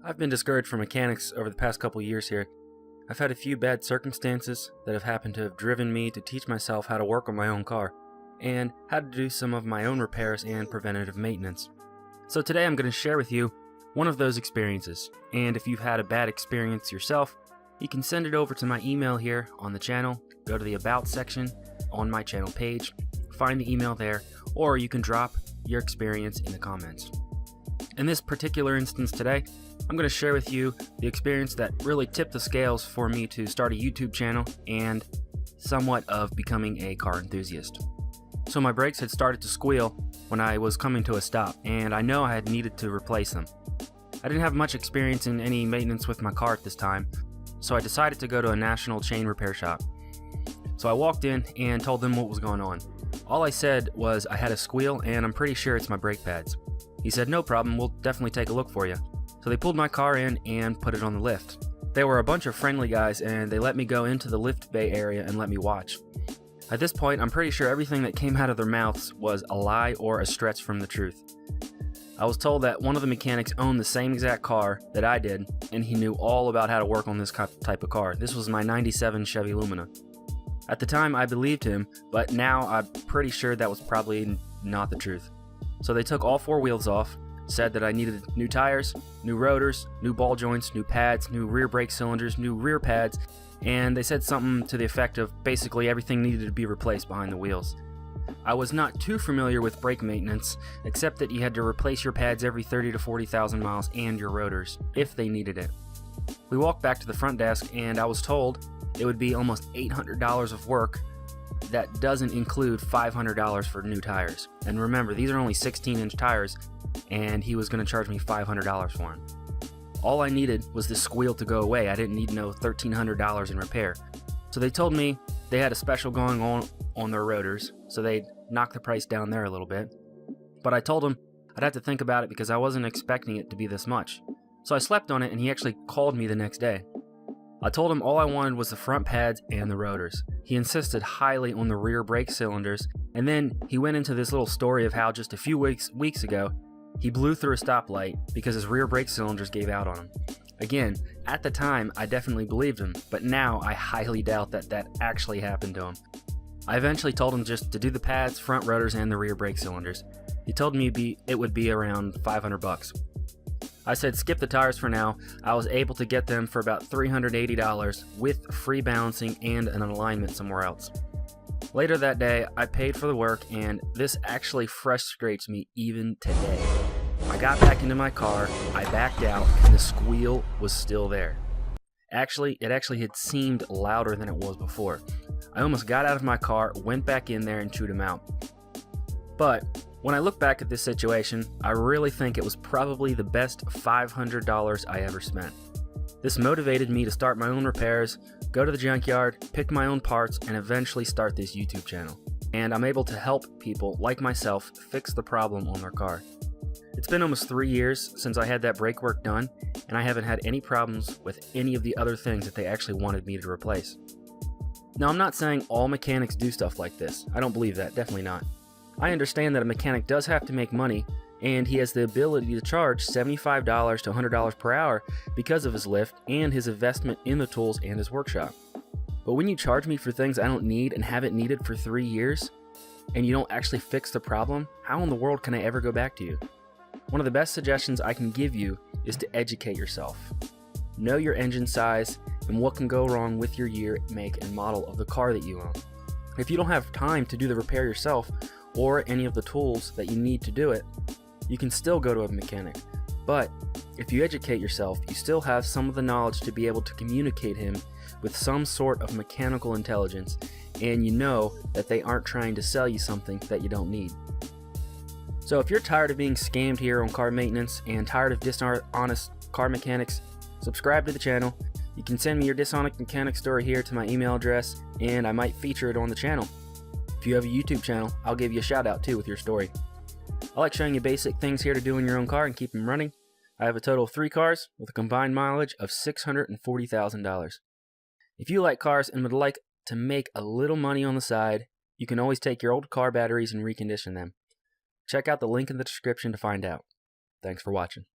I've been discouraged from mechanics over the past couple years here. I've had a few bad circumstances that have happened to have driven me to teach myself how to work on my own car, and how to do some of my own repairs and preventative maintenance. So today I'm going to share with you one of those experiences, and if you've had a bad experience yourself, you can send it over to my email here on the channel. Go to the About section on my channel page, find the email there, or you can drop your experience in the comments. In this particular instance today, I'm going to share with you the experience that really tipped the scales for me to start a YouTube channel and somewhat of becoming a car enthusiast. So my brakes had started to squeal when I was coming to a stop, and I know I had needed to replace them. I didn't have much experience in any maintenance with my car at this time, so I decided to go to a national chain repair shop. So I walked in and told them what was going on. All I said was I had a squeal and I'm pretty sure it's my brake pads. He said, "No problem, we'll definitely take a look for you." So they pulled my car in and put it on the lift. They were a bunch of friendly guys and they let me go into the lift bay area and let me watch. At this point, I'm pretty sure everything that came out of their mouths was a lie or a stretch from the truth. I was told that one of the mechanics owned the same exact car that I did, and he knew all about how to work on this type of car. This was my '97 Chevy Lumina. At the time, I believed him, but now I'm pretty sure that was probably not the truth. So they took all four wheels off, said that I needed new tires, new rotors, new ball joints, new pads, new rear brake cylinders, new rear pads, and they said something to the effect of basically everything needed to be replaced behind the wheels. I was not too familiar with brake maintenance, except that you had to replace your pads every 30 to 40,000 miles and your rotors, if they needed it. We walked back to the front desk and I was told it would be almost $800 of work. That doesn't include $500 for new tires. And remember, these are only 16-inch tires, and he was going to charge me $500 for them. All I needed was this squeal to go away. I didn't need no $1,300 in repair. So they told me they had a special going on their rotors, so they'd knock the price down there a little bit. But I told him I'd have to think about it because I wasn't expecting it to be this much. So I slept on it, and he actually called me the next day. I told him all I wanted was the front pads and the rotors. He insisted highly on the rear brake cylinders, and then he went into this little story of how just a few weeks ago, he blew through a stoplight because his rear brake cylinders gave out on him. Again, at the time, I definitely believed him, but now I highly doubt that that actually happened to him. I eventually told him just to do the pads, front rotors, and the rear brake cylinders. He told me it would be around $500. I said skip the tires for now. I was able to get them for about $380 with free balancing and an alignment somewhere else. Later that day, I paid for the work, and this actually frustrates me even today. I got back into my car, I backed out, and the squeal was still there. It actually had seemed louder than it was before. I almost got out of my car, went back in there, and chewed him out. But when I look back at this situation, I really think it was probably the best $500 I ever spent. This motivated me to start my own repairs, go to the junkyard, pick my own parts, and eventually start this YouTube channel. And I'm able to help people like myself fix the problem on their car. It's been almost 3 years since I had that brake work done, and I haven't had any problems with any of the other things that they actually wanted me to replace. Now, I'm not saying all mechanics do stuff like this. I don't believe that, definitely not. I understand that a mechanic does have to make money, and he has the ability to charge $75 to $100 per hour because of his lift and his investment in the tools and his workshop. But when you charge me for things I don't need and haven't needed for 3 years, and you don't actually fix the problem, how in the world can I ever go back to you? One of the best suggestions I can give you is to educate yourself. Know your engine size and what can go wrong with your year, make, and model of the car that you own. If you don't have time to do the repair yourself, or any of the tools that you need to do it, you can still go to a mechanic. But if you educate yourself, you still have some of the knowledge to be able to communicate him with some sort of mechanical intelligence, and you know that they aren't trying to sell you something that you don't need. So if you're tired of being scammed here on car maintenance and tired of dishonest car mechanics, subscribe to the channel. You can send me your dishonest mechanic story here to my email address, and I might feature it on the channel. If you have a YouTube channel, I'll give you a shout out too with your story. I like showing you basic things here to do in your own car and keep them running. I have a total of 3 cars with a combined mileage of $640,000. If you like cars and would like to make a little money on the side, you can always take your old car batteries and recondition them. Check out the link in the description to find out. Thanks for watching.